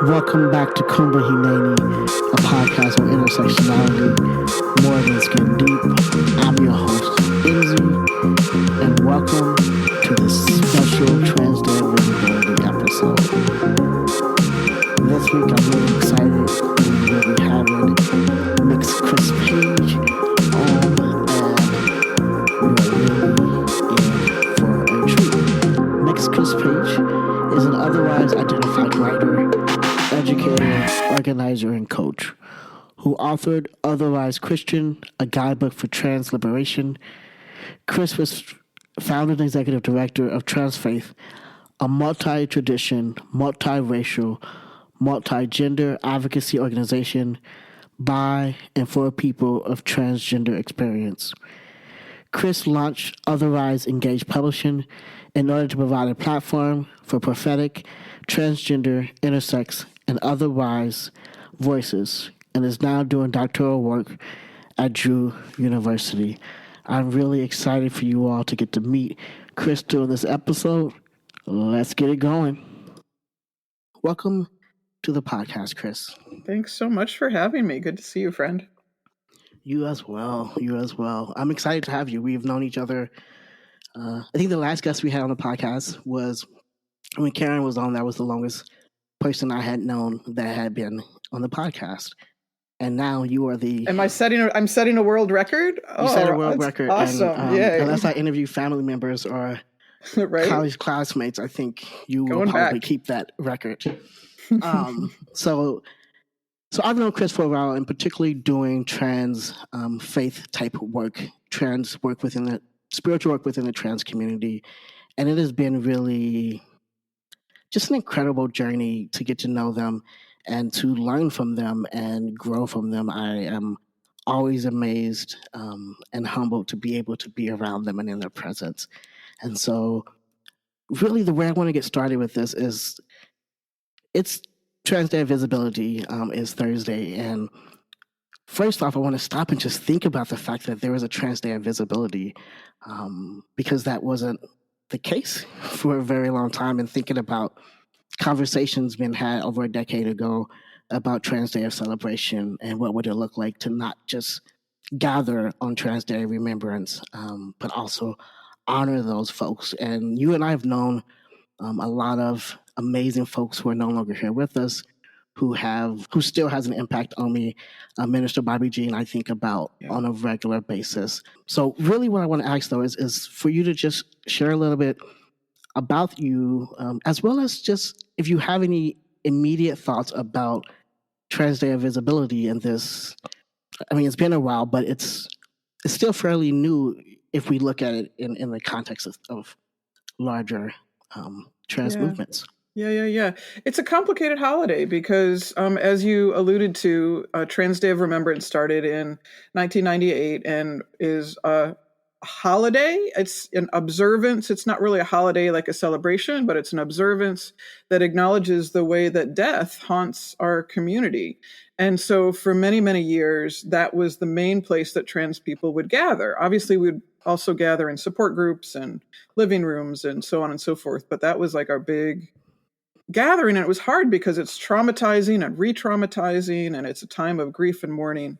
Welcome back to Kumba Hineni, a podcast on intersectionality, more than skin deep. I'm your host, Enzi, and welcome to this special Trans Day of Visibility episode. This week I'm really excited. We'll be having Mix Chris Paige on, and we are really in for a treat. Mix Chris Paige is an otherwise identified writer, educator, organizer, and coach who authored Otherwise Christian, a guidebook for trans liberation. Chris was founder and executive director of Transfaith, a multi-tradition, multi-racial, multi-gender advocacy organization by and for people of transgender experience. Chris launched Otherwise Engaged Publishing in order to provide a platform for prophetic, transgender, intersex, and otherwise voices, and is now doing doctoral work at Drew University. I'm really excited for you all to get to meet Chris during this episode. Let's get it going. Welcome to the podcast, Chris. Thanks so much for having me. Good to see you, friend. You as well. You as well. I'm excited to have you. We've known each other. I think the last guest we had on the podcast was when Karen was on. That was the longest person I had known that had been on the podcast. And now you are the... I'm setting a world record? You set a world record. Awesome. And unless I interview family members or right? college classmates, I think you will probably keep that record. So I've known Chris for a while, and particularly doing trans faith type work, trans work within the spiritual work within the trans community. And it has been really just an incredible journey to get to know them and to learn from them and grow from them. I am always amazed and humbled to be able to be around them and in their presence. And so really the way I want to get started with this is it's Trans Day of Visibility is Thursday. And first off, I want to stop and just think about the fact that there was a Trans Day of Visibility because that wasn't the case for a very long time, and thinking about conversations being had over a decade ago about Trans Day of celebration and what would it look like to not just gather on Trans Day of remembrance, but also honor those folks. And you and I have known a lot of amazing folks who are no longer here with us, who still has an impact on me. Minister Bobby Jean, I think about on a regular basis. So really what I want to ask though is for you to just share a little bit about you, as well as just if you have any immediate thoughts about Trans Day of Visibility and this. I mean, it's been a while, but it's still fairly new if we look at it in the context of larger trans movements. Yeah. It's a complicated holiday because, as you alluded to, Trans Day of Remembrance started in 1998 and is a holiday. It's an observance. It's not really a holiday like a celebration, but it's an observance that acknowledges the way that death haunts our community. And so for many, many years, that was the main place that trans people would gather. Obviously, we'd also gather in support groups and living rooms and so on and so forth. But that was like our big gathering. And it was hard because it's traumatizing and re-traumatizing, and it's a time of grief and mourning.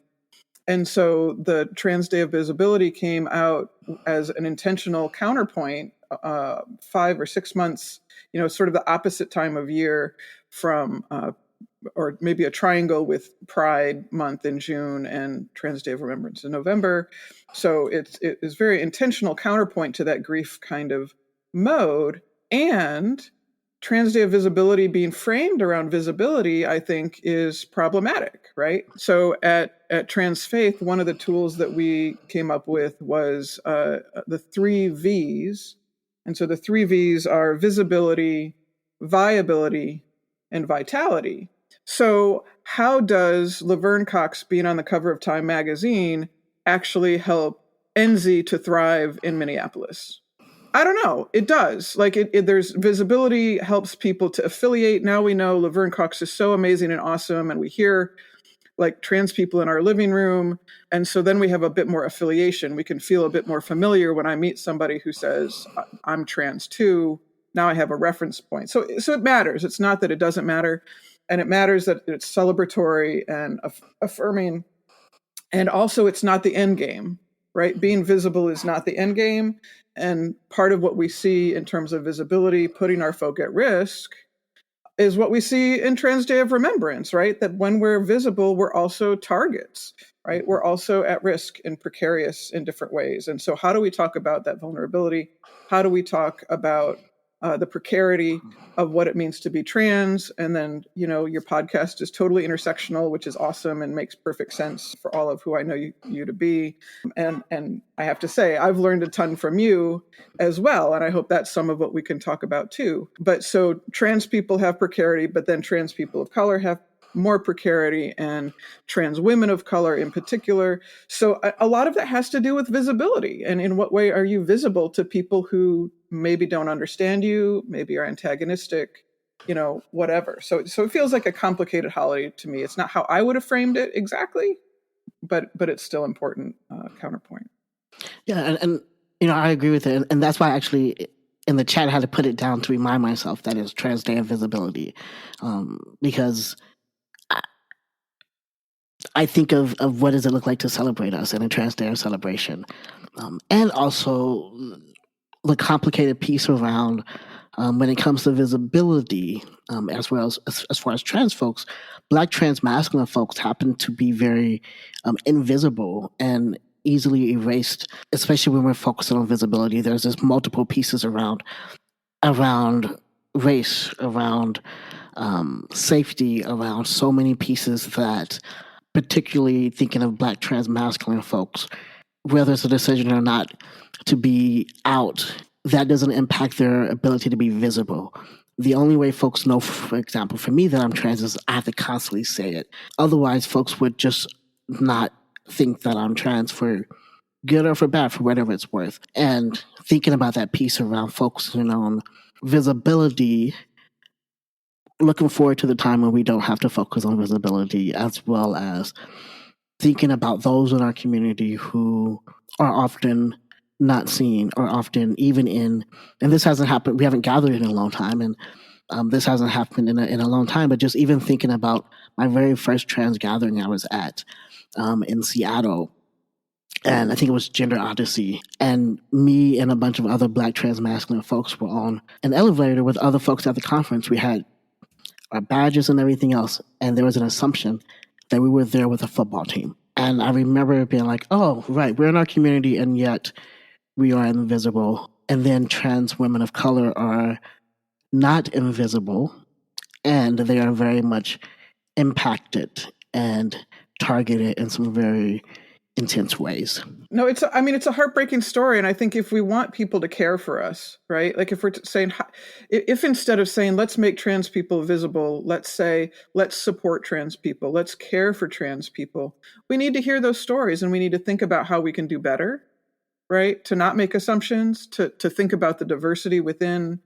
And so the Trans Day of Visibility came out as an intentional counterpoint 5 or 6 months, sort of the opposite time of year from, or maybe a triangle with Pride Month in June and Trans Day of Remembrance in November. So it is very intentional counterpoint to that grief kind of mode. And Trans Day of Visibility being framed around visibility, I think, is problematic, right? So at Transfaith, one of the tools that we came up with was the 3 V's. And so the 3 V's are visibility, viability, and vitality. So how does Laverne Cox being on the cover of Time magazine actually help Enzi to thrive in Minneapolis? I don't know. It does. There's visibility helps people to affiliate. Now we know Laverne Cox is so amazing and awesome, and we hear like trans people in our living room. And so then we have a bit more affiliation. We can feel a bit more familiar when I meet somebody who says, I'm trans too. Now I have a reference point. So it matters. It's not that it doesn't matter. And it matters that it's celebratory and affirming. And also, it's not the end game, right? Being visible is not the end game. And part of what we see in terms of visibility, putting our folk at risk, is what we see in Trans Day of Remembrance, right? That when we're visible, we're also targets, right? We're also at risk and precarious in different ways. And so how do we talk about that vulnerability? How do we talk about the precarity of what it means to be trans? And then, your podcast is totally intersectional, which is awesome and makes perfect sense for all of who I know you to be. And I have to say, I've learned a ton from you as well. And I hope that's some of what we can talk about too. But so trans people have precarity, but then trans people of color have more precarity, and trans women of color in particular. So a lot of that has to do with visibility. And in what way are you visible to people who maybe don't understand you, maybe are antagonistic, whatever. So it feels like a complicated holiday to me. It's not how I would have framed it exactly, but it's still important counterpoint. Yeah, and I agree with it, and that's why actually in the chat I had to put it down to remind myself that it's Trans Day of Visibility, because I think of what does it look like to celebrate us in a Trans Day of celebration, and also the complicated piece around when it comes to visibility, as well as far as trans folks, Black trans masculine folks happen to be very invisible and easily erased, especially when we're focused on visibility. There's just multiple pieces around race, around safety, around so many pieces that, particularly thinking of Black trans masculine folks, whether it's a decision or not to be out, that doesn't impact their ability to be visible. The only way folks know, for example, for me that I'm trans is I have to constantly say it. Otherwise, folks would just not think that I'm trans for good or for bad, for whatever it's worth. And thinking about that piece around focusing on visibility, looking forward to the time when we don't have to focus on visibility, as well as thinking about those in our community who are often not seen, or often even in, and this hasn't happened, we haven't gathered in a long time, and this hasn't happened in a long time, but just even thinking about my very first trans gathering I was at in Seattle, and I think it was Gender Odyssey, and me and a bunch of other Black trans masculine folks were on an elevator with other folks at the conference. We had our badges and everything else, and there was an assumption that we were there with a football team. And I remember being like, oh, right, we're in our community, and yet we are invisible. And then trans women of color are not invisible, and they are very much impacted and targeted in some very intense ways. No, it's a heartbreaking story. And I think if we want people to care for us, right? Like if we're saying, if instead of saying, let's make trans people visible, let's say, let's support trans people, let's care for trans people, we need to hear those stories, and we need to think about how we can do better, right? To not make assumptions, to think about the diversity within.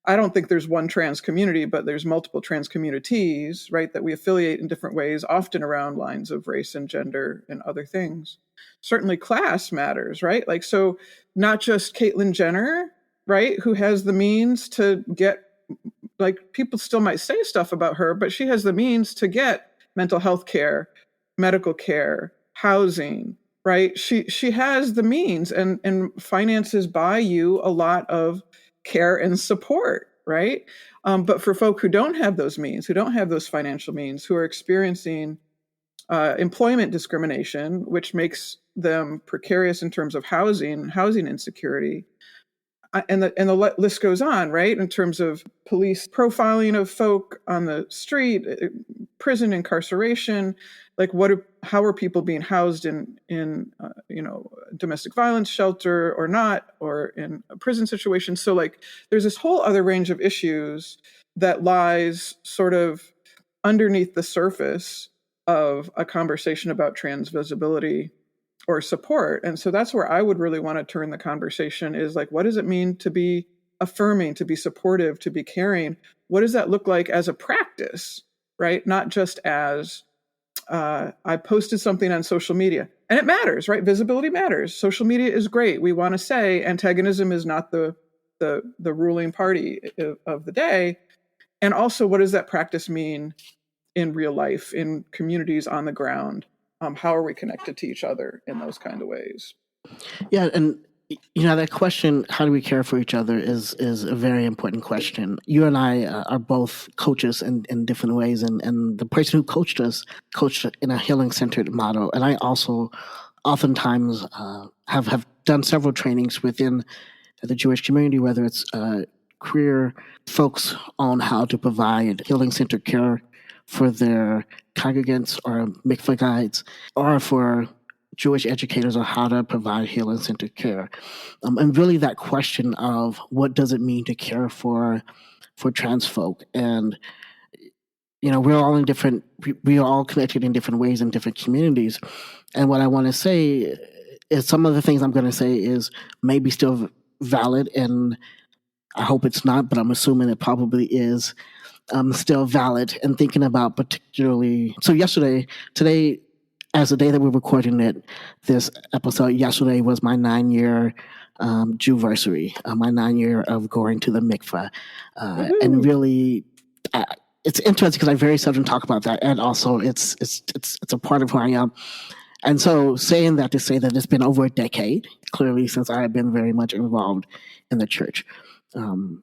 I don't think there's one trans community, but there's multiple trans communities, right, that we affiliate in different ways, often around lines of race and gender and other things. Certainly class matters, right? Like, so not just Caitlyn Jenner, right, who has the means to get, like, people still might say stuff about her, but she has the means to get mental health care, medical care, housing, right? She has the means, and finances buy you a lot of care and support, right? But for folk who don't have those means, who don't have those financial means, who are experiencing employment discrimination, which makes them precarious in terms of housing insecurity, and the list goes on, right? In terms of police profiling of folk on the street, prison incarceration, like how are people being housed in domestic violence shelter or not, or in a prison situation? So like there's this whole other range of issues that lies sort of underneath the surface of a conversation about trans visibility or support. And so that's where I would really want to turn the conversation, is like, what does it mean to be affirming, to be supportive, to be caring? What does that look like as a practice, right? Not just as I posted something on social media. And it matters, right? Visibility matters. Social media is great. We want to say antagonism is not the ruling party of the day. And also, what does that practice mean in real life, in communities on the ground? How are we connected to each other in those kind of ways? Yeah, and that question, how do we care for each other, is a very important question. You and I are both coaches in different ways, and the person who coached us coached in a healing centered model. And I also oftentimes have done several trainings within the Jewish community, whether it's queer folks on how to provide healing centered care for their congregants or mikvah guides, or for Jewish educators on how to provide healing centered care. And really that question of what does it mean to care for trans folk. And we're all in different, we are all connected in different ways in different communities. And what I want to say is some of the things I'm going to say is maybe still valid, and I hope it's not, but I'm assuming it probably is still valid. And thinking about particularly, so today, as the day that we're recording this episode, yesterday was my 9-year Jewversary, my 9-year of going to the mikveh. And really, it's interesting because I very seldom talk about that, and also it's a part of who I am. And so saying that to say that it's been over a decade, clearly, since I have been very much involved in the church. And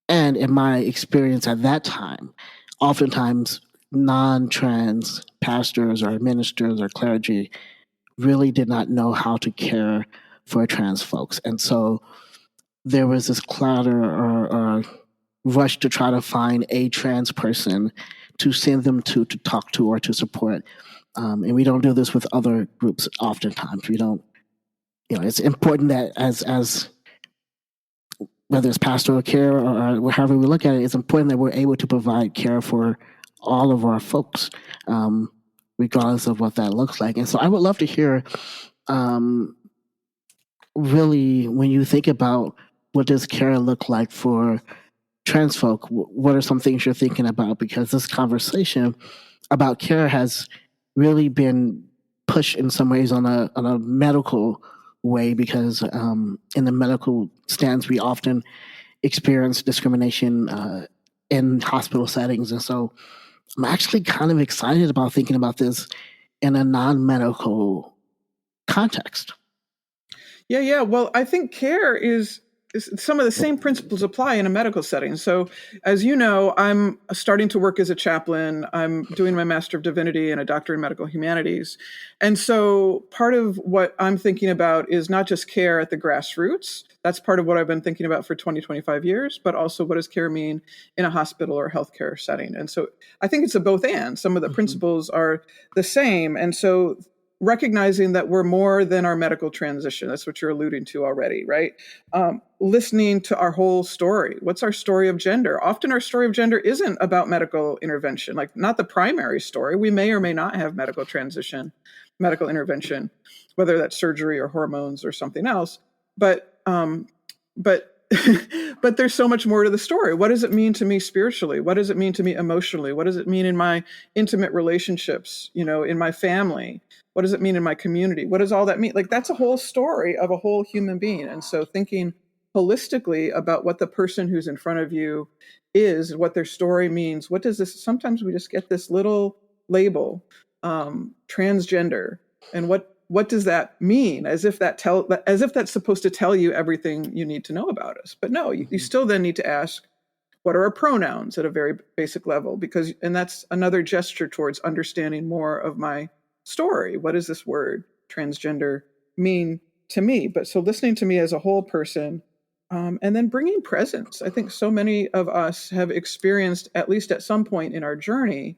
in my experience at that time, oftentimes non-trans pastors or ministers or clergy really did not know how to care for trans folks. And so there was this clatter or rush to try to find a trans person to send them to talk to or to support. And we don't do this with other groups oftentimes. We don't, it's important that as whether it's pastoral care or however we look at it, it's important that we're able to provide care for all of our folks, regardless of what that looks like. And so I would love to hear, really, when you think about what does care look like for trans folk, what are some things you're thinking about? Because this conversation about care has really been pushed in some ways on a medical way, because in the medical stance, we often experience discrimination in hospital settings. And so I'm actually kind of excited about thinking about this in a non-medical context. Yeah. Well, I think care is some of the same principles apply in a medical setting. So, as you know, I'm starting to work as a chaplain. I'm doing my Master of Divinity and a Doctor in Medical Humanities. And so part of what I'm thinking about is not just care at the grassroots. That's part of what I've been thinking about for 20, 25 years, but also what does care mean in a hospital or healthcare setting? And so I think it's a both and. Some of the principles are the same. And so recognizing that we're more than our medical transition. That's what you're alluding to already, right? Listening to our whole story. What's our story of gender? Often our story of gender isn't about medical intervention, like not the primary story. We may or may not have medical intervention, whether that's surgery or hormones or something else. But but there's so much more to the story. What does it mean to me spiritually? What does it mean to me emotionally? What does it mean in my intimate relationships, in my family? What does it mean in my community? What does all that mean? Like, that's a whole story of a whole human being. And so thinking holistically about what the person who's in front of you is, what their story means. What does this, sometimes we just get this little label, transgender, and what does that mean? As if that's supposed to tell you everything you need to know about us. But no, you still then need to ask, what are our pronouns at a very basic level? And that's another gesture towards understanding more of my story. What does this word transgender mean to me? But so listening to me as a whole person, and then bringing presence. I think so many of us have experienced, at least at some point in our journey,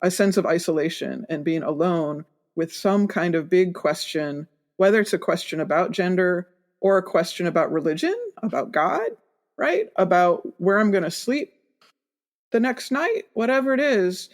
a sense of isolation and being alone with some kind of big question, whether it's a question about gender or a question about religion, about God, right? About where I'm going to sleep the next night, whatever it is.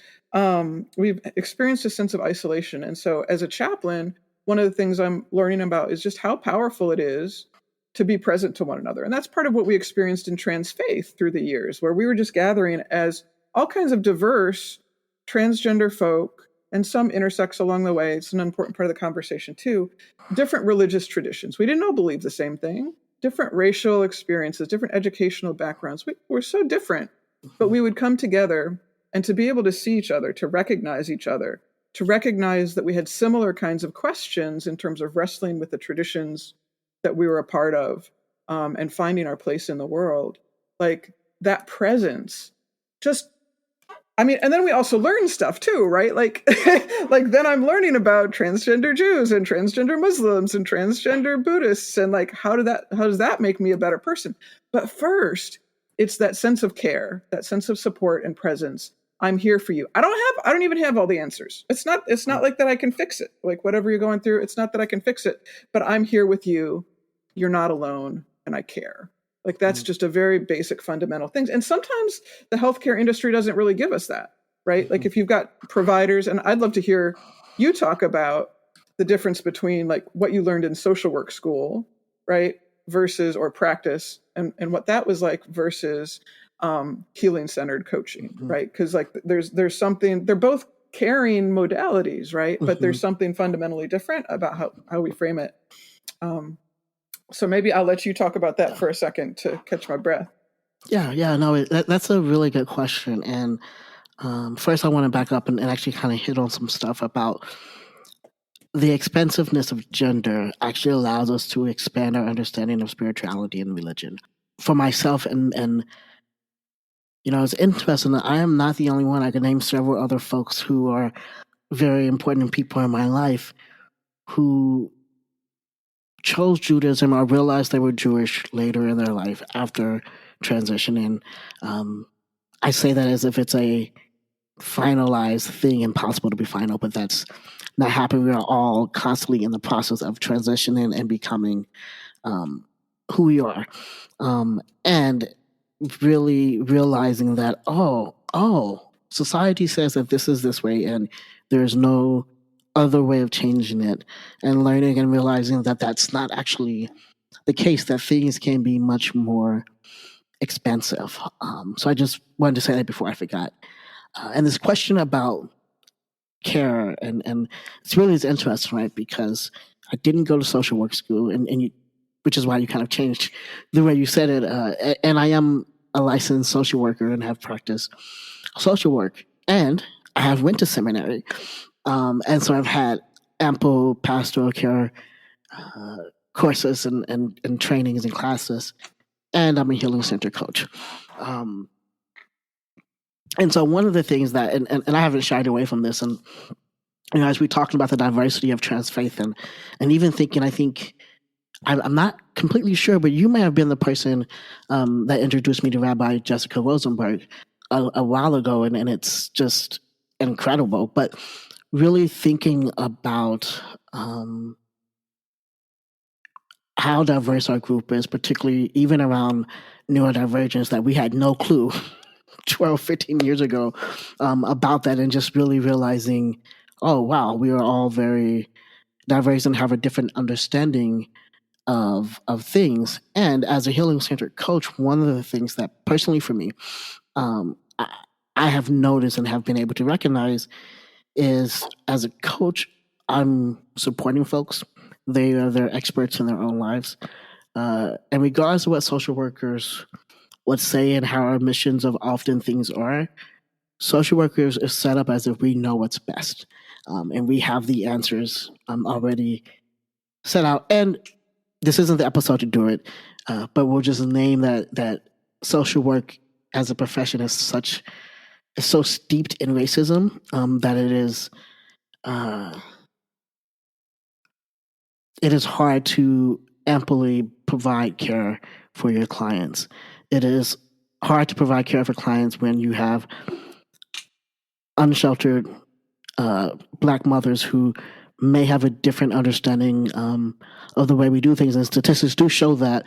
We've experienced a sense of isolation. And so as a chaplain, one of the things I'm learning about is just how powerful it is to be present to one another. And that's part of what we experienced in trans faith through the years, where we were just gathering as all kinds of diverse transgender folk, and some intersex along the way. It's an important part of the conversation too. Different religious traditions. We didn't all believe the same thing. Different racial experiences, different educational backgrounds. We're so different, but we would come together and to be able to see each other, to recognize each other, to recognize that we had similar kinds of questions in terms of wrestling with the traditions that we were a part of, and finding our place in the world. Like that presence just, and then we also learn stuff too, right? Like, like then I'm learning about transgender Jews and transgender Muslims and transgender Buddhists, and like how does that make me a better person? But first, it's that sense of care, that sense of support and presence. I'm here for you. I don't even have all the answers. It's not like that I can fix it. Like whatever you're going through, it's not that I can fix it, but I'm here with you. You're not alone, and I care. Like that's just a very basic fundamental thing. And sometimes the healthcare industry doesn't really give us that, right? Like if you've got providers, and I'd love to hear you talk about the difference between like what you learned in social work school, right? Versus, or practice, and what that was like versus healing centered coaching, right? Because like there's something, they're both caring modalities, right? But there's something fundamentally different about how we frame it. So maybe I'll let you talk about that for a second to catch my breath. Yeah, no, that's a really good question. And first I want to back up and actually kind of hit on some stuff about the expansiveness of gender actually allows us to expand our understanding of spirituality and religion. For myself, and it's interesting that I am not the only one. I can name several other folks who are very important people in my life who chose Judaism or realized they were Jewish later in their life after transitioning. I say that as if it's a finalized thing, impossible to be final, but that's not happening. We are all constantly in the process of transitioning and becoming who we are. And really realizing that, society says that this is this way and there's no other way of changing it, and learning and realizing that that's not actually the case, that things can be much more expensive. So I just wanted to say that before I forgot. And this question about care, and it's interesting, right? Because I didn't go to social work school, and which is why you kind of changed the way you said it. And I am a licensed social worker and have practiced social work, and I have went to seminary. And so I've had ample pastoral care courses and trainings and classes, and I'm a healing center coach. And so one of the things that, and I haven't shied away from this, and as we talked about the diversity of trans faith, and even thinking, I think, I'm not completely sure, but you may have been the person that introduced me to Rabbi Jessica Rosenberg a while ago, and it's just incredible. But really thinking about how diverse our group is, particularly even around neurodivergence, that we had no clue 12, 15 years ago about that, and just really realizing, oh, wow, we are all very diverse and have a different understanding of things. And as a healing centered coach, one of the things that personally for me, I have noticed and have been able to recognize is, as a coach, I'm supporting folks. They're experts in their own lives. And regardless of what social workers would say and how our missions of often things are, social workers is set up as if we know what's best. And we have the answers already set out. And this isn't the episode to do it, but we'll just name that social work as a profession is so steeped in racism that it is hard to amply provide care for your clients. It is hard to provide care for clients when you have unsheltered Black mothers who may have a different understanding of the way we do things. And statistics do show that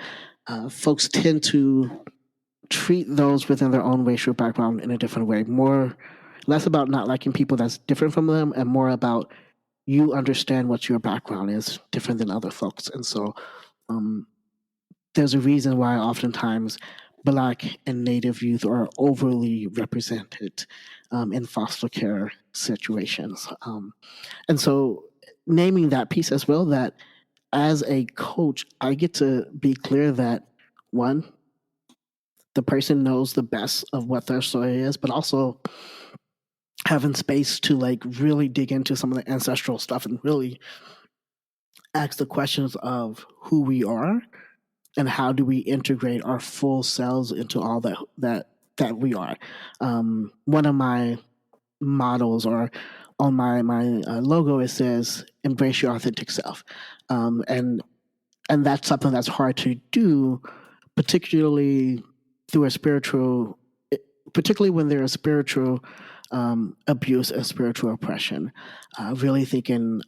folks tend to treat those within their own racial background in a different way. Less about not liking people that's different from them, and more about you understand what your background is different than other folks. And so there's a reason why oftentimes Black and Native youth are overly represented in foster care situations. And so naming that piece as well, that as a coach, I get to be clear that, one, the person knows the best of what their story is, but also having space to like really dig into some of the ancestral stuff and really ask the questions of who we are and how do we integrate our full selves into all that we are. One of my models, or on my logo, it says "Embrace your authentic self," and that's something that's hard to do, particularly through a spiritual, particularly when there is spiritual abuse and spiritual oppression. Really thinking,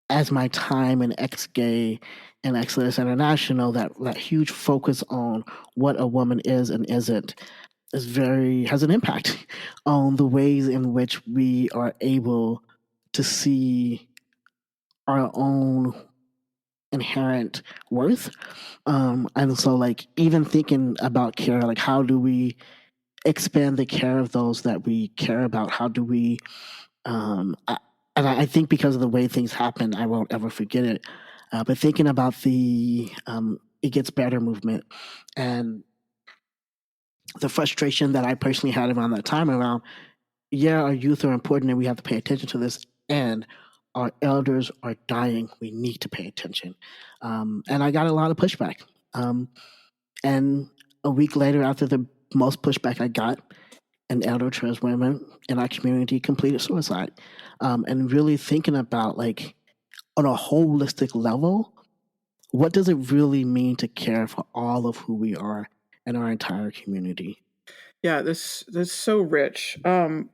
as my time in ex-gay and Exodus International, that huge focus on what a woman is and isn't has an impact on the ways in which we are able to see our own inherent worth. And so like even thinking about care, like how do we expand the care of those that we care about? How do we and I think because of the way things happen, I won't ever forget it. But thinking about the It Gets Better movement and the frustration that I personally had around that time around, yeah, our youth are important and we have to pay attention to this, and our elders are dying. We need to pay attention. And I got a lot of pushback. And a week later, after the most pushback I got, an elder trans woman in our community completed suicide. And really thinking about, like, on a holistic level, what does it really mean to care for all of who we are and our entire community? Yeah, this is so rich.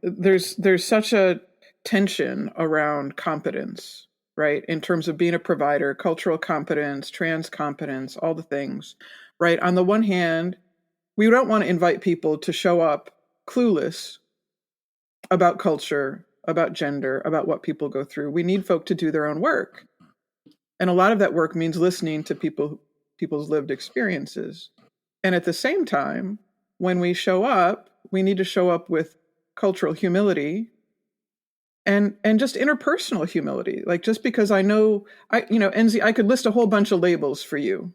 There's such a tension around competence, right? In terms of being a provider, cultural competence, trans competence, all the things, right? On the one hand, we don't want to invite people to show up clueless about culture, about gender, about what people go through. We need folk to do their own work. And a lot of that work means listening to people's lived experiences. And at the same time, when we show up, we need to show up with cultural humility and just interpersonal humility. Like, just because Enzi, I could list a whole bunch of labels for you.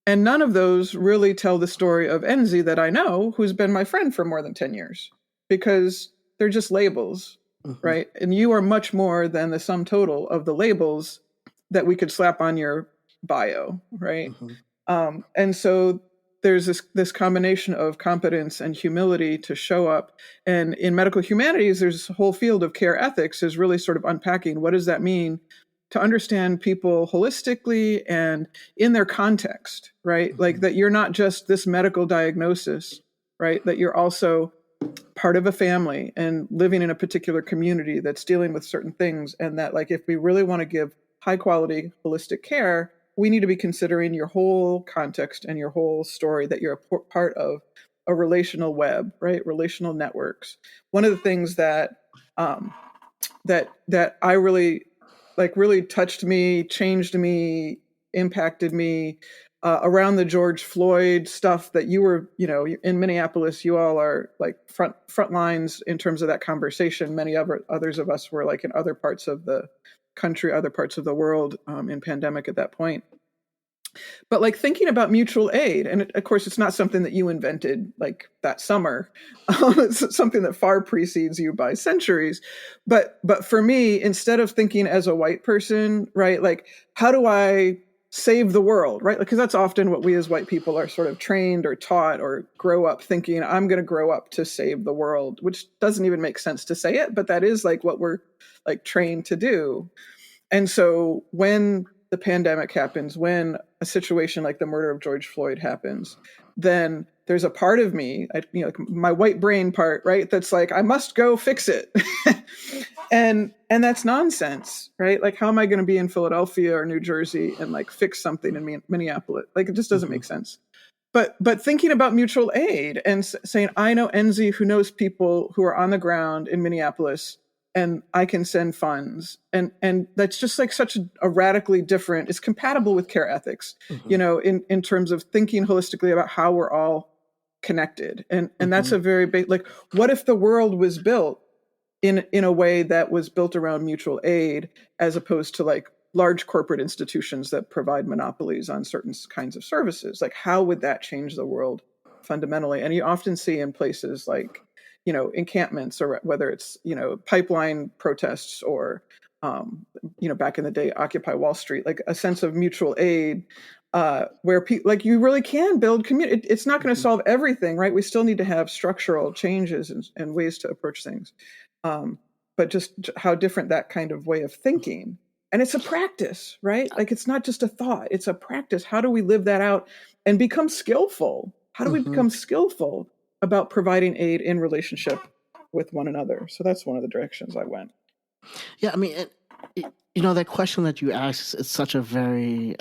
And none of those really tell the story of Enzi that I know, who's been my friend for more than 10 years, because they're just labels, right? And you are much more than the sum total of the labels that we could slap on your bio, right? And so there's this combination of competence and humility to show up. And in medical humanities, there's a whole field of care ethics is really sort of unpacking what does that mean to understand people holistically and in their context, right? Like that you're not just this medical diagnosis, right? That you're also part of a family and living in a particular community that's dealing with certain things. And that, like, if we really want to give high quality holistic care, we need to be considering your whole context and your whole story, that you're a part of a relational web, right? Relational networks. One of the things that that I really touched me, changed me, impacted me around the George Floyd stuff, that you were, in Minneapolis, you all are like front lines in terms of that conversation. Many others of us were like in other parts of the country, other parts of the world in pandemic at that point. But like thinking about mutual aid, and of course, it's not something that you invented like that summer. It's something that far precedes you by centuries. But for me, instead of thinking as a white person, right, like how do I save the world, right? Because that's often what we as white people are sort of trained or taught or grow up thinking, I'm going to grow up to save the world, which doesn't even make sense to say it, but that is like what we're like trained to do. And so when the pandemic happens, when a situation like the murder of George Floyd happens, then there's a part of me, like my white brain part, right? That's like, I must go fix it. and that's nonsense, right? Like, how am I going to be in Philadelphia or New Jersey and like fix something in Minneapolis? Like, it just doesn't make sense. But thinking about mutual aid and saying, I know Enzi who knows people who are on the ground in Minneapolis, and I can send funds. And that's just like such a radically different, it's compatible with care ethics, in terms of thinking holistically about how we're all connected. And that's a very big, like, what if the world was built in a way that was built around mutual aid, as opposed to like large corporate institutions that provide monopolies on certain kinds of services? Like, how would that change the world fundamentally. And you often see in places like, encampments, or whether it's, pipeline protests, or, back in the day, Occupy Wall Street, like a sense of mutual aid, where like you really can build community. It's not going to solve everything, right? We still need to have structural changes and ways to approach things. But just how different that kind of way of thinking. And it's a practice, right? Like it's not just a thought, it's a practice. How do we live that out and become skillful? How do we become skillful about providing aid in relationship with one another? So that's one of the directions I went. Yeah, I mean, that question that you asked is such a very,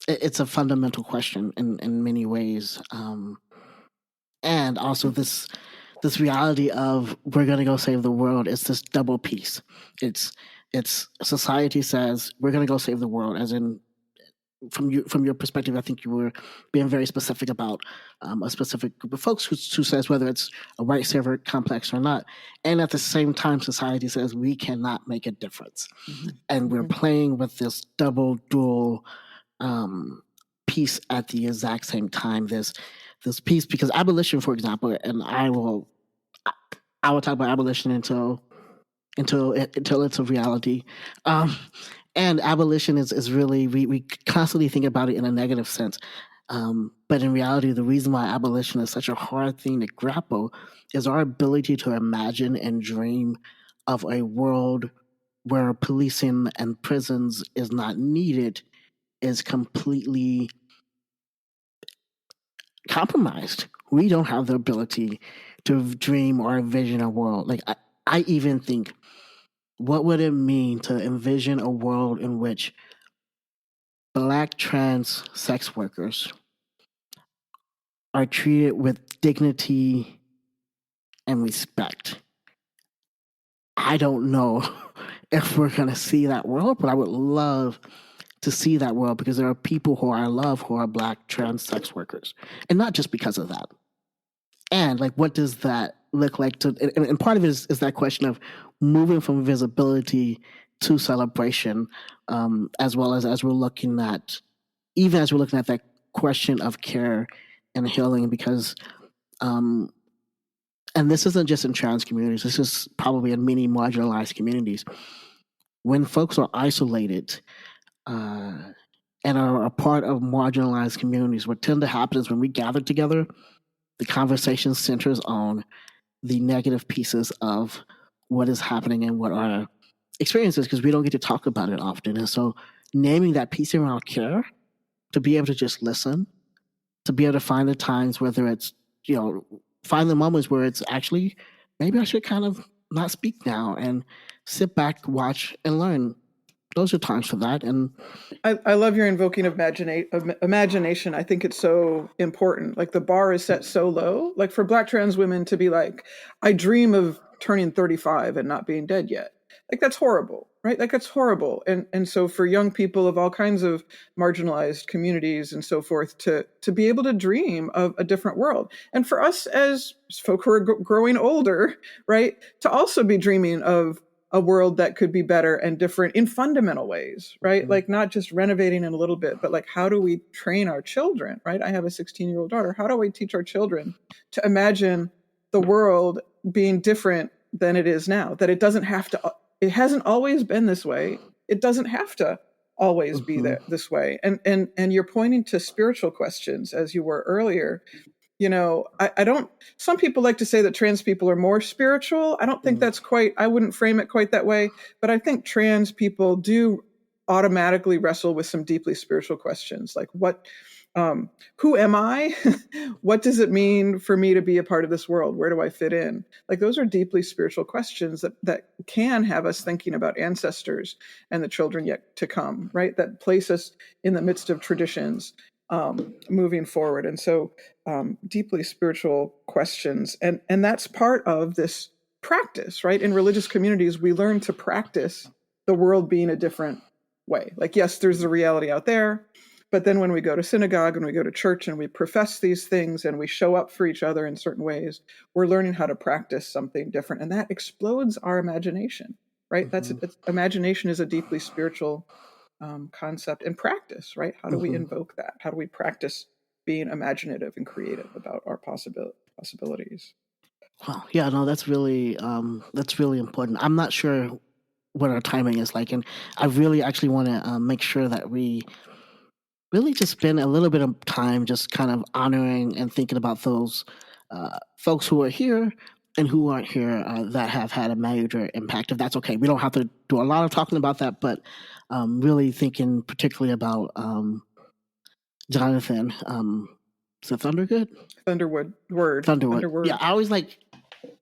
it's a fundamental question in many ways. And also this reality of we're going to go save the world is this double piece. It's society says we're going to go save the world, as in from your perspective, I think you were being very specific about a specific group of folks who says whether it's a white savior complex or not. And at the same time, society says we cannot make a difference. And we're playing with this dual piece at the exact same time. This piece, because abolition, for example, and I will talk about abolition until it's a reality. And abolition is really, we constantly think about it in a negative sense. But in reality, the reason why abolition is such a hard thing to grapple is our ability to imagine and dream of a world where policing and prisons is not needed is completely compromised. We don't have the ability to dream or envision a world. Like I even think, what would it mean to envision a world in which Black trans sex workers are treated with dignity and respect? I don't know if we're going to see that world, but I would love to see that world, because there are people who I love who are Black trans sex workers, and not just because of that. And like, what does that look like to? And part of it is that question of moving from visibility to celebration, as well as we're looking at, even as we're looking at that question of care and healing, because, and this isn't just in trans communities, this is probably in many marginalized communities. When folks are isolated and are a part of marginalized communities, what tend to happen is when we gather together, the conversation centers on the negative pieces of what is happening and what our experiences, because we don't get to talk about it often. And so naming that piece around care, to be able to just listen, to be able to find the times, whether it's, find the moments where it's actually, maybe I should kind of not speak now and sit back, watch, and learn. Those are times for that. And I love your invoking of imagination. I think it's so important. Like the bar is set so low, like for Black trans women to be like, I dream of turning 35 and not being dead yet. Like that's horrible, right? Like that's horrible. And so for young people of all kinds of marginalized communities and so forth to be able to dream of a different world. And for us as folk who are growing older, right, to also be dreaming of a world that could be better and different in fundamental ways, right? Like not just renovating in a little bit, but like, how do we train our children, right? I have a 16-year-old daughter. How do we teach our children to imagine the world being different than it is now? That it doesn't have to, it hasn't always been this way. It doesn't have to always be this way. And you're pointing to spiritual questions, as you were earlier. I don't, some people like to say that trans people are more spiritual. I don't think that's quite, I wouldn't frame it quite that way, but I think trans people do automatically wrestle with some deeply spiritual questions. Like who am I? What does it mean for me to be a part of this world? Where do I fit in? Like those are deeply spiritual questions that can have us thinking about ancestors and the children yet to come, right? That place us in the midst of traditions, moving forward. And so deeply spiritual questions. And that's part of this practice, right? In religious communities, we learn to practice the world being a different way. Like, yes, there's the reality out there. But then when we go to synagogue and we go to church and we profess these things and we show up for each other in certain ways, we're learning how to practice something different. And that explodes our imagination, right? Imagination is a deeply spiritual concept and practice, right? How do we invoke that? How do we practice being imaginative and creative about our possibilities. Wow. Yeah, no, that's really important. I'm not sure what our timing is like, and I really actually want to make sure that we really just spend a little bit of time just kind of honoring and thinking about those folks who are here and who aren't here that have had a major impact. If that's okay, we don't have to do a lot of talking about that, but really thinking particularly about Jonathan. Is it Thundergood? Thunderwood. Yeah, I always like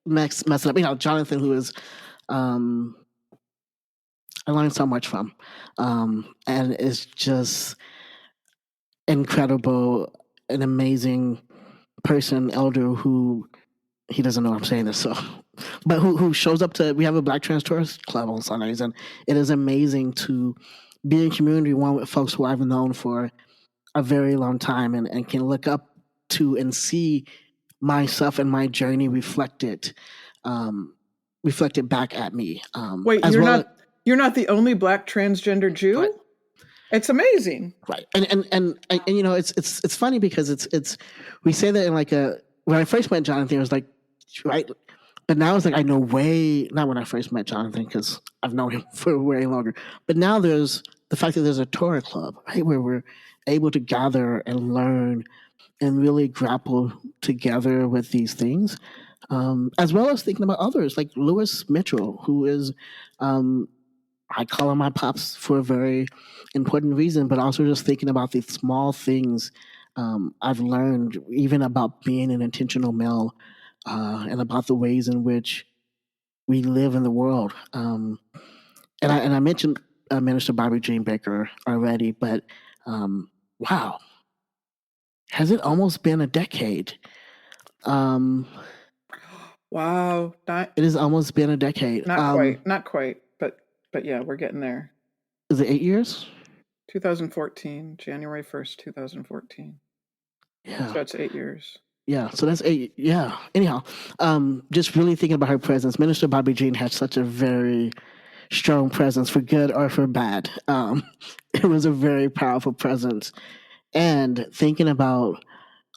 messing up. You know, Jonathan, who is I learned so much from, and is just incredible, an amazing person, elder who he doesn't know I'm saying this, so but who shows up to we have a Black Trans Tourist Club on Sundays, and it is amazing to be in community one with folks who I've known for a very long time and can look up to and see myself and my journey reflected back at me. Wait, you're not the only Black transgender Jew? Right. It's amazing. Right. And you know, it's funny because it's we say that in like when I first met Jonathan, it was like, right. But now it's like I know not when I first met Jonathan because I've known him for way longer. But now there's the fact that there's a Torah club, right, where we're able to gather and learn and really grapple together with these things, as well as thinking about others like Lewis Mitchell, who is I call him my pops for a very important reason, but also just thinking about the small things I've learned, even about being an intentional male, and about the ways in which we live in the world. And I mentioned Minister Bobby Jean Baker already, but wow, has it almost been a decade? Wow, it has almost been a decade. Not quite, but yeah, we're getting there. Is it 8 years? 2014, January 1st, 2014. Yeah. So that's 8 years. Yeah, so that's 8. Yeah. Anyhow, just really thinking about her presence. Minister Bobby Jean had such a very strong presence, for good or for bad. It was a very powerful presence. And thinking about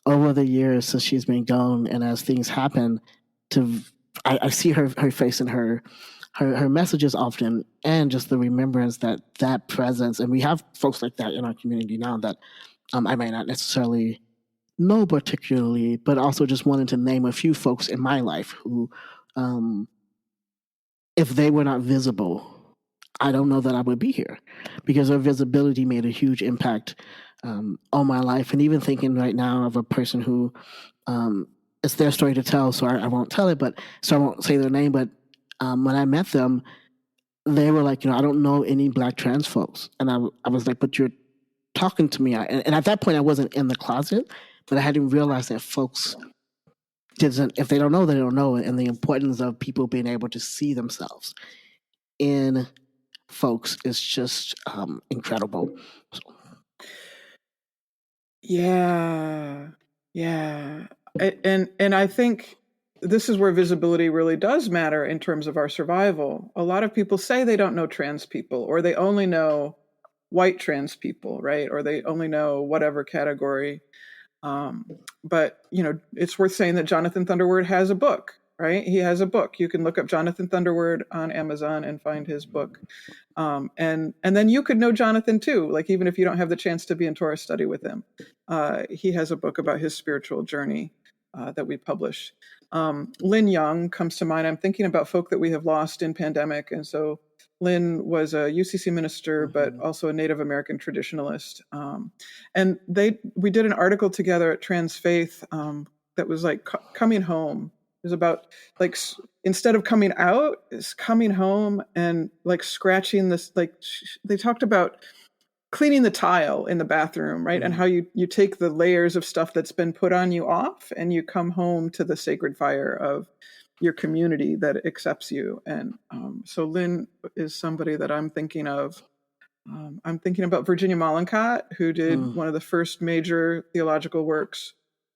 over the years since she's been gone, and as things happen, I see her face in her messages often, and just the remembrance that presence, and we have folks like that in our community now that I may not necessarily know particularly, but also just wanted to name a few folks in my life who, if they were not visible, I don't know that I would be here, because their visibility made a huge impact on my life. And even thinking right now of a person who it's their story to tell, so I won't tell it, but so I won't say their name. But when I met them, they were like, I don't know any Black trans folks, and I was like, but you're talking to me, and at that point I wasn't in the closet, but I hadn't realized that folks if they don't know, they don't know, and the importance of people being able to see themselves in folks is just incredible. Yeah. And I think this is where visibility really does matter in terms of our survival. A lot of people say they don't know trans people, or they only know white trans people, right? Or they only know whatever category. But it's worth saying that Jonathan Thunderwood has a book, right? He has a book. You can look up Jonathan Thunderwood on Amazon and find his book. And then you could know Jonathan too, like even if you don't have the chance to be in Torah study with him. He has a book about his spiritual journey that we publish. Lynn Young comes to mind. I'm thinking about folk that we have lost in pandemic. And so Lynn was a UCC minister, but also a Native American traditionalist. And we did an article together at Trans Faith that was like coming home. It was about like, instead of coming out, is coming home, and like scratching this, like they talked about cleaning the tile in the bathroom, right? And how you take the layers of stuff that's been put on you off, and you come home to the sacred fire of your community that accepts you. And so Lynn is somebody that I'm thinking of. I'm thinking about Virginia Mollenkott, who did one of the first major theological works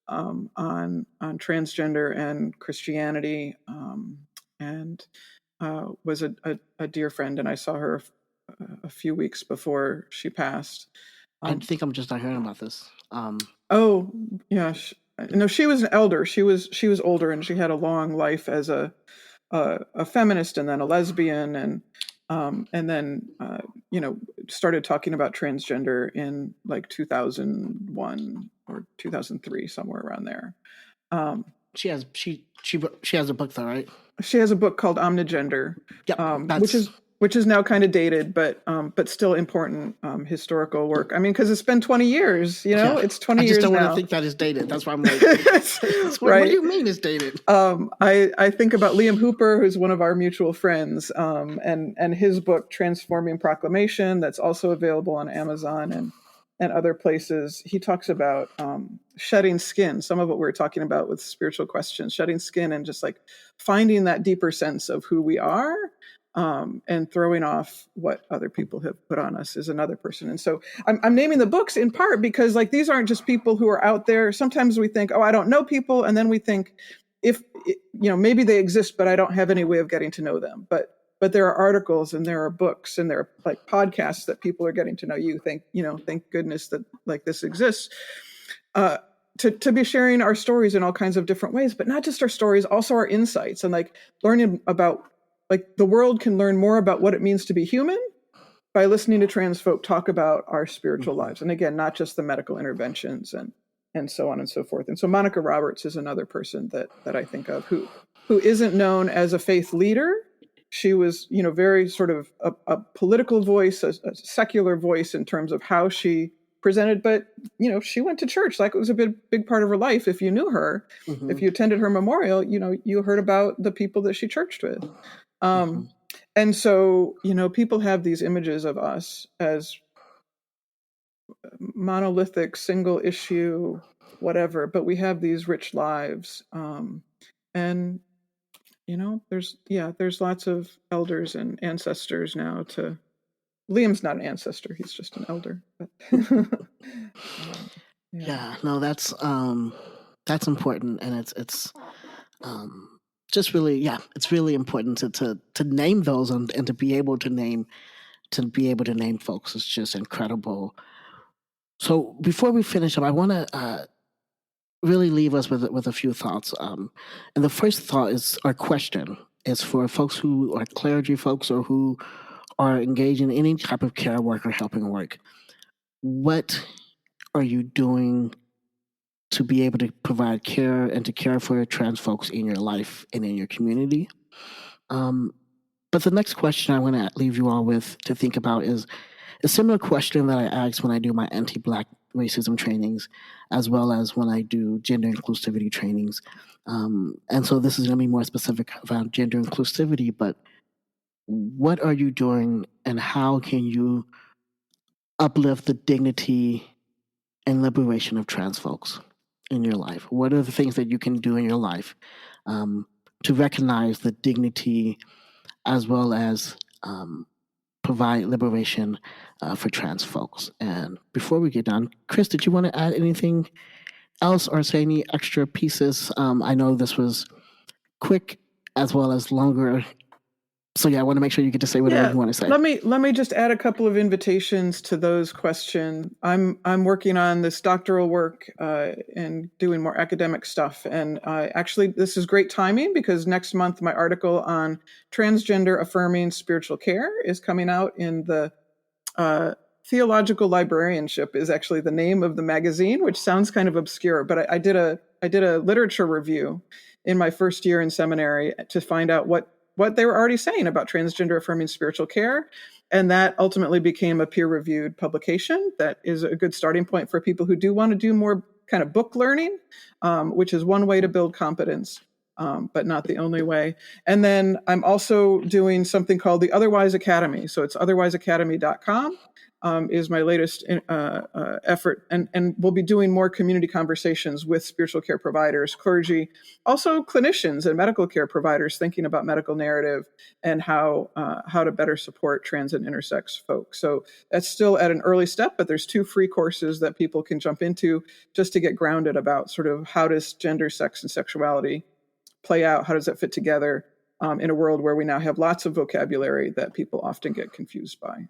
on transgender and Christianity, and was a dear friend. And I saw her a few weeks before she passed. I think I'm just not hearing about this. Oh, yeah. No, she was an elder. She was older, and she had a long life as a feminist, and then a lesbian, and then started talking about transgender in like 2001 or 2003, somewhere around there. She has a book though, right? She has a book called Omnigender, Yep, which is now kind of dated, but still important historical work. I mean, because it's been 20 years, it's 20 years now. I just don't want to think that it's dated. That's why I'm like, right. What do you mean it's dated? I think about Liam Hooper, who's one of our mutual friends, and his book, Transforming Proclamation, that's also available on Amazon and other places. He talks about shedding skin, some of what we were talking about with spiritual questions, shedding skin and just like finding that deeper sense of who we are, and throwing off what other people have put on us is another person. And so I'm naming the books in part because like these aren't just people who are out there. Sometimes we think, oh, I don't know people. And then we think maybe they exist, but I don't have any way of getting to know them. But there are articles and there are books and there are like podcasts that people are getting to know you. Thank goodness that like this exists, to be sharing our stories in all kinds of different ways, but not just our stories, also our insights, and like learning about like the world can learn more about what it means to be human by listening to trans folk talk about our spiritual lives. And again, not just the medical interventions and so on and so forth. And so Monica Roberts is another person that I think of who isn't known as a faith leader. She was, very sort of a political voice, a secular voice in terms of how she presented, but, she went to church. Like it was a big part of her life. If you knew her, if you attended her memorial, you heard about the people that she churched with. And so, people have these images of us as monolithic, single issue, whatever, but we have these rich lives. And there's lots of elders and ancestors now Liam's not an ancestor. He's just an elder. No, that's important. And it's just really, it's really important to name those and to be able to name folks. It's just incredible. So before we finish up, I want to really leave us with a few thoughts. And the first thought is our question is for folks who are clergy folks or who are engaged in any type of care work or helping work. What are you doing to be able to provide care and to care for trans folks in your life and in your community? But the next question I want to leave you all with to think about is a similar question that I ask when I do my anti-Black racism trainings, as well as when I do gender inclusivity trainings. And so this is going to be more specific about gender inclusivity, but what are you doing and how can you uplift the dignity and liberation of trans folks in your life? What are the things that you can do in your life to recognize the dignity as well as provide liberation for trans folks? And before we get done, Chris, did you want to add anything else or say any extra pieces? I know this was quick as well as longer. So I want to make sure you get to say whatever you want to say. Let me just add a couple of invitations to those questions. I'm working on this doctoral work and doing more academic stuff. And actually, this is great timing because next month my article on transgender affirming spiritual care is coming out in the Theological Librarianship is actually the name of the magazine, which sounds kind of obscure, but I did a literature review in my first year in seminary to find out what they were already saying about transgender affirming spiritual care. And that ultimately became a peer-reviewed publication that is a good starting point for people who do want to do more kind of book learning, which is one way to build competence, but not the only way. And then I'm also doing something called the Otherwise Academy. So it's otherwiseacademy.com. Is my latest effort. And we'll be doing more community conversations with spiritual care providers, clergy, also clinicians and medical care providers thinking about medical narrative and how to better support trans and intersex folks. So that's still at an early step, but there's 2 free courses that people can jump into just to get grounded about sort of how does gender, sex, and sexuality play out? How does that fit together? in a world where we now have lots of vocabulary that people often get confused by.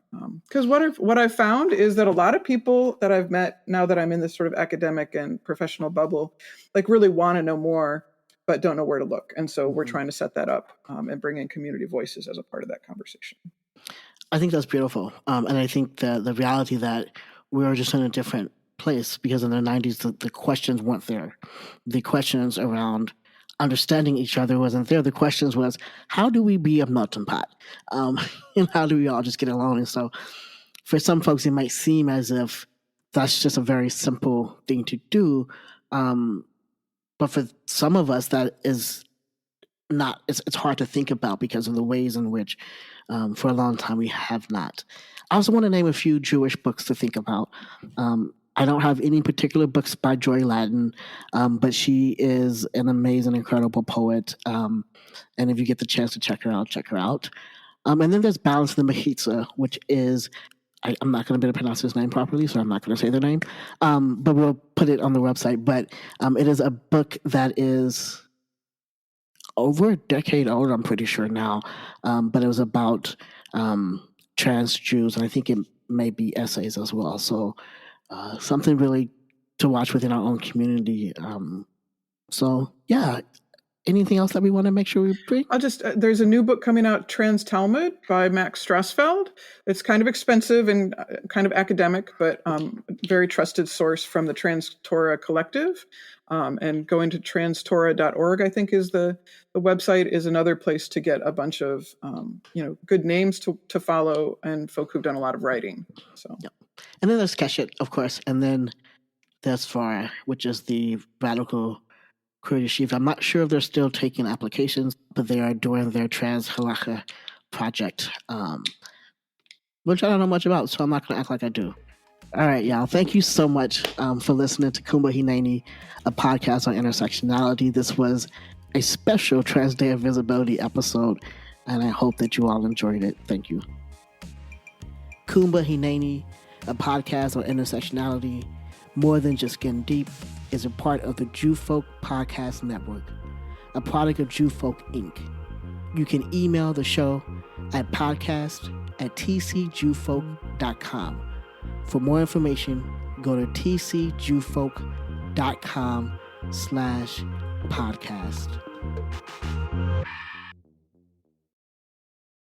Because what I've found is that a lot of people that I've met now that I'm in this sort of academic and professional bubble, like really want to know more, but don't know where to look. And so we're trying to set that up and bring in community voices as a part of that conversation. I think that's beautiful. And I think the reality that we were just in a different place, because in the 90s, the questions weren't there. The questions around understanding each other wasn't there. The questions was, how do we be a melting pot? And how do we all just get along? And so for some folks, it might seem as if that's just a very simple thing to do. But for some of us, that is not, it's hard to think about because of the ways in which for a long time we have not. I also want to name a few Jewish books to think about. I don't have any particular books by Joy Ladin, but she is an amazing, incredible poet. And if you get the chance to check her out, check her out. And then there's Balance the Mahitza, which is, I'm not going to be able to pronounce his name properly, so I'm not going to say the name, but we'll put it on the website. But it is a book that is over a decade old, I'm pretty sure now, but it was about trans Jews, and I think it may be essays as well. So something really to watch within our own community. So yeah, anything else that we want to make sure we bring? I'll just, there's a new book coming out, Trans Talmud by Max Strassfeld. It's kind of expensive and kind of academic, but very trusted source from the Trans Torah Collective. And going to transtorah.org, I think is the website, is another place to get a bunch of, good names to follow and folk who've done a lot of writing. So, yep. And then there's Keshet, of course. And then there's Farah, which is the radical Kurdish Chief. I'm not sure if they're still taking applications, but they are doing their Trans Halakha project, which I don't know much about, so I'm not going to act like I do. All right, y'all. Thank you so much for listening to Kumba Hineni, a podcast on intersectionality. This was a special Trans Day of Visibility episode, and I hope that you all enjoyed it. Thank you. Kumba Hineni, a podcast on intersectionality, more than just getting deep, is a part of the Jew Folk Podcast Network, a product of Jew Folk Inc. You can email the show at podcast@tcjewfolk.com. For more information, go to tcjewfolk.com/podcast.